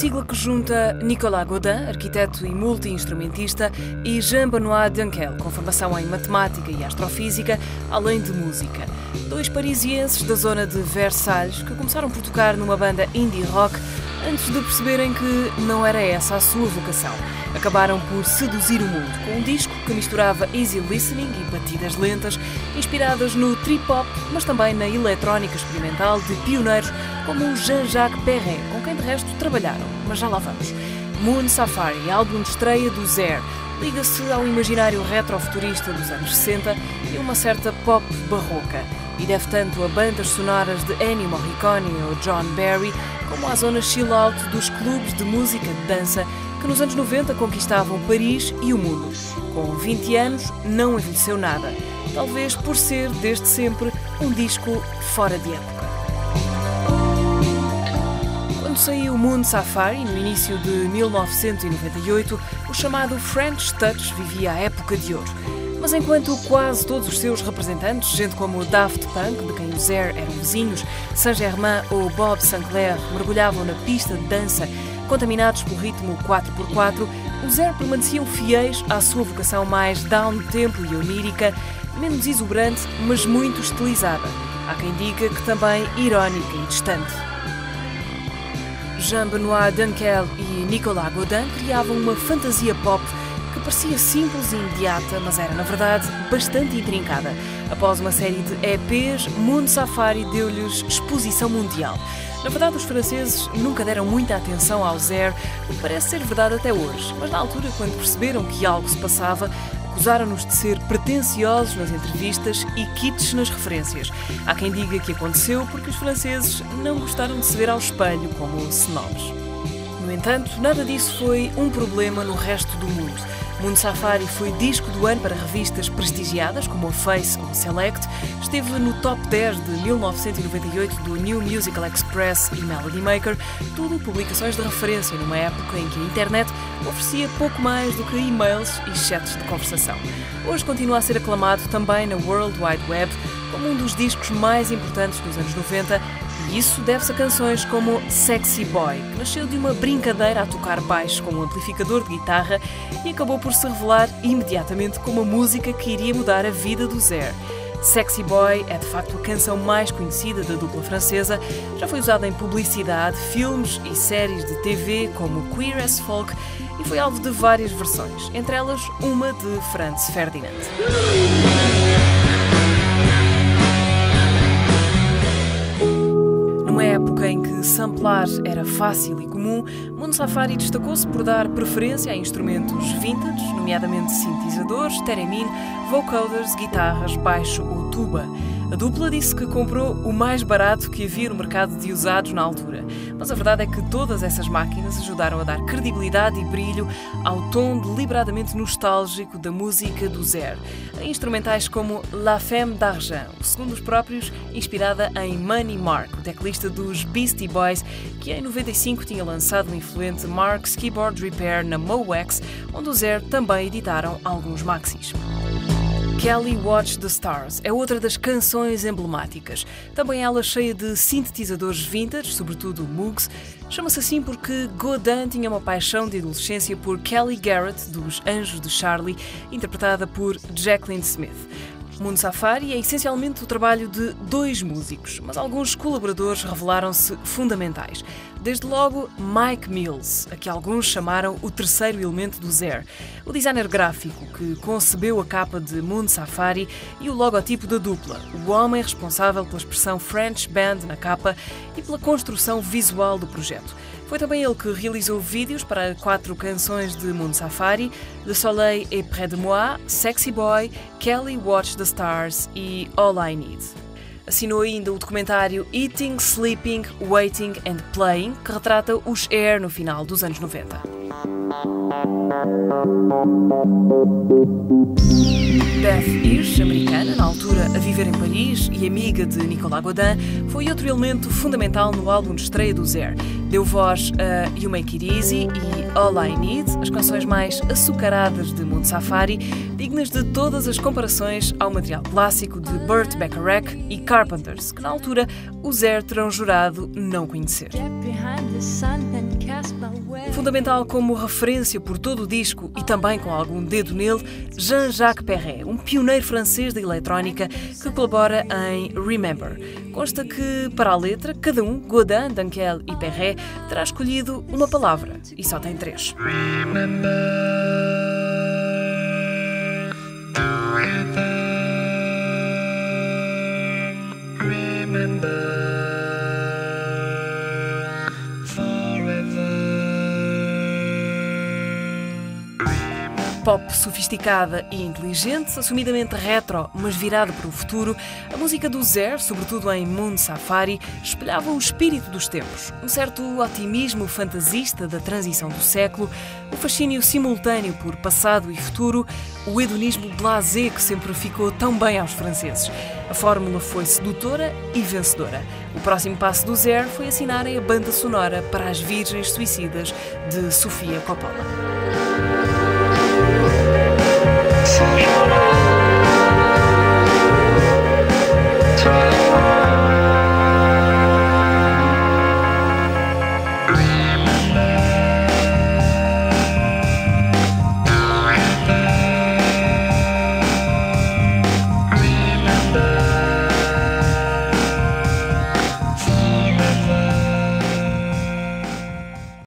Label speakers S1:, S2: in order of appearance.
S1: sigla que junta Nicolas Godin, arquiteto e multi-instrumentista, e Jean-Benoît Dunkel, com formação em matemática e astrofísica, além de música. Dois parisienses da zona de Versalhes que começaram por tocar numa banda indie rock antes de perceberem que não era essa a sua vocação. Acabaram por seduzir o mundo com um disco que misturava easy listening e batidas lentas, inspiradas no trip-hop, mas também na eletrónica experimental de pioneiros como o Jean-Jacques Perret, com quem de resto trabalharam, mas já lá vamos. Moon Safari, álbum de estreia do Zaire, liga-se ao imaginário retrofuturista dos anos 60 e uma certa pop barroca, e deve tanto a bandas sonoras de Ennio Morricone ou John Barry, como à zona chill-out dos clubes de música de dança que nos anos 90 conquistavam Paris e o mundo. Com 20 anos, não envelheceu nada, talvez por ser, desde sempre, um disco fora de época. Quando saiu Moon Safari, no início de 1998, o chamado French Touch vivia a época de ouro. Mas enquanto quase todos os seus representantes, gente como Daft Punk, de quem os Zaire eram vizinhos, Saint-Germain ou Bob Sinclair, mergulhavam na pista de dança, contaminados pelo ritmo 4x4, os Zaire permaneciam fiéis à sua vocação mais down-tempo e onírica, menos exuberante, mas muito estilizada. Há quem diga que também irónica e distante. Jean-Benoît Dunkel e Nicolas Godin criavam uma fantasia pop que parecia simples e imediata, mas era, na verdade, bastante intrincada. Após uma série de EPs, Moon Safari deu-lhes exposição mundial. Na verdade, os franceses nunca deram muita atenção ao Zaire, o que parece ser verdade até hoje, mas na altura, quando perceberam que algo se passava, acusaram-nos de ser pretenciosos nas entrevistas e kitsch nas referências. Há quem diga que aconteceu porque os franceses não gostaram de se ver ao espelho como snobs. No entanto, nada disso foi um problema no resto do mundo. Moon Safari foi disco do ano para revistas prestigiadas como a Face ou a Select, esteve no top 10 de 1998 do New Musical Express e Melody Maker, tudo publicações de referência numa época em que a internet oferecia pouco mais do que e-mails e chats de conversação. Hoje continua a ser aclamado também na World Wide Web como um dos discos mais importantes dos anos 90, e isso deve-se a canções como Sexy Boy, que nasceu de uma brincadeira a tocar baixo com um amplificador de guitarra e acabou por se revelar imediatamente como a música que iria mudar a vida do Zaire. Sexy Boy é de facto a canção mais conhecida da dupla francesa, já foi usada em publicidade, filmes e séries de TV como Queer as Folk e foi alvo de várias versões, entre elas uma de Franz Ferdinand. Numa época em que samplar era fácil e comum, Moon Safari destacou-se por dar preferência a instrumentos vintage, nomeadamente sintetizadores, theremin, vocoders, guitarras, baixo ou tuba. A dupla disse que comprou o mais barato que havia no mercado de usados na altura, mas a verdade é que todas essas máquinas ajudaram a dar credibilidade e brilho ao tom deliberadamente nostálgico da música do Zaire, em instrumentais como La Femme d'Argent, segundo os próprios, inspirada em Money Mark, o teclista dos Beastie Boys, que em 95 tinha lançado o influente Mark's Keyboard Repair na Mowax, onde os Zaire também editaram alguns maxis. Kelly Watch the Stars é outra das canções emblemáticas, também ela cheia de sintetizadores vintage, sobretudo Moogs. Chama-se assim porque Godin tinha uma paixão de adolescência por Kelly Garrett, dos Anjos de Charlie, interpretada por Jacqueline Smith. Moon Safari é essencialmente o trabalho de dois músicos, mas alguns colaboradores revelaram-se fundamentais. Desde logo, Mike Mills, a que alguns chamaram o terceiro elemento do Zaire, o designer gráfico que concebeu a capa de Moon Safari e o logotipo da dupla, o homem responsável pela expressão French Band na capa e pela construção visual do projeto. Foi também ele que realizou vídeos para 4 canções de Moon Safari, Le Soleil est près de moi, Sexy Boy, Kelly Watch the Stars e All I Need. Assinou ainda o documentário Eating, Sleeping, Waiting and Playing, que retrata os Air no final dos anos 90. Beth Hirsch, americana, na altura a viver em Paris e amiga de Nicolas Godin, foi outro elemento fundamental no álbum de estreia do Zer. Deu voz a You Make It Easy e All I Need, as canções mais açucaradas de Moon Safari, dignas de todas as comparações ao material clássico de Burt Bacharach e Carpenters, que na altura o Zer terão jurado não conhecer. Fundamental como referência por todo o disco e também com algum dedo nele, Jean-Jacques Perret, um pioneiro francês da eletrónica que colabora em Remember. Consta que, para a letra, cada um, Godin, Dunkel e Perret, terá escolhido uma palavra e só tem 3. Pop sofisticada e inteligente, assumidamente retro, mas virada para o futuro, a música do Zer, sobretudo em Moon Safari, espelhava o espírito dos tempos, um certo otimismo fantasista da transição do século, o fascínio simultâneo por passado e futuro, o hedonismo blasé que sempre ficou tão bem aos franceses. A fórmula foi sedutora e vencedora. O próximo passo do Zer foi assinarem a banda sonora para As Virgens Suicidas, de Sofia Coppola.